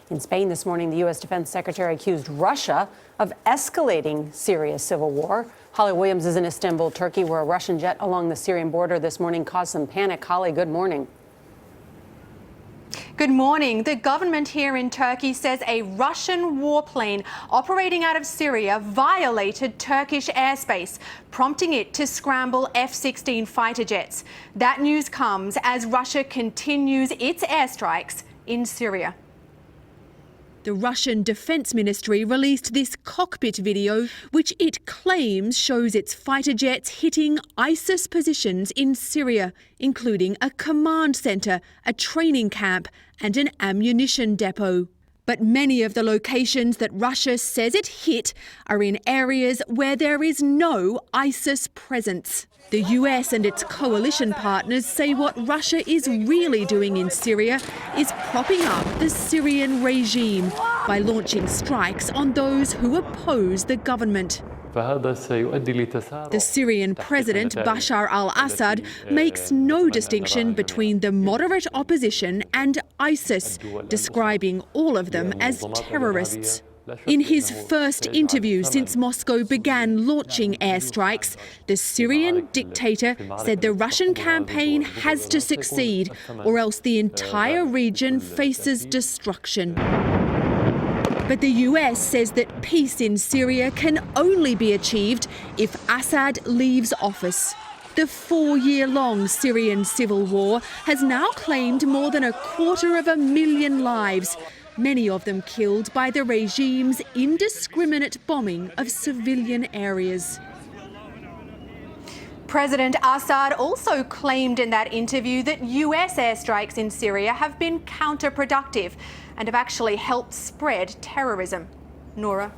In Spain this morning, the U.S. Defense Secretary accused Russia of escalating Syria's civil war. Holly Williams is in Istanbul, Turkey, where a Russian jet along the Syrian border this morning caused some panic. Holly, good morning. Good morning. The government here in Turkey says a Russian warplane operating out of Syria violated Turkish airspace, prompting it to scramble F-16 fighter jets. That news comes as Russia continues its airstrikes in Syria. The Russian Defense Ministry released this cockpit video, which it claims shows its fighter jets hitting ISIS positions in Syria, including a command centre, a training camp and an ammunition depot. But many of the locations that Russia says it hit are in areas where there is no ISIS presence. The US and its coalition partners say what Russia is really doing in Syria is propping up the Syrian regime by launching strikes on those who oppose the government. The Syrian President Bashar al-Assad makes no distinction between the moderate opposition and ISIS, describing all of them as terrorists. In his first interview since Moscow began launching airstrikes, the Syrian dictator said the Russian campaign has to succeed, or else the entire region faces destruction. But the US says that peace in Syria can only be achieved if Assad leaves office. The 4-year-long Syrian civil war has now claimed more than 250,000 lives, many of them killed by the regime's indiscriminate bombing of civilian areas. President Assad also claimed in that interview that US airstrikes in Syria have been counterproductive and have actually helped spread terrorism. Nora.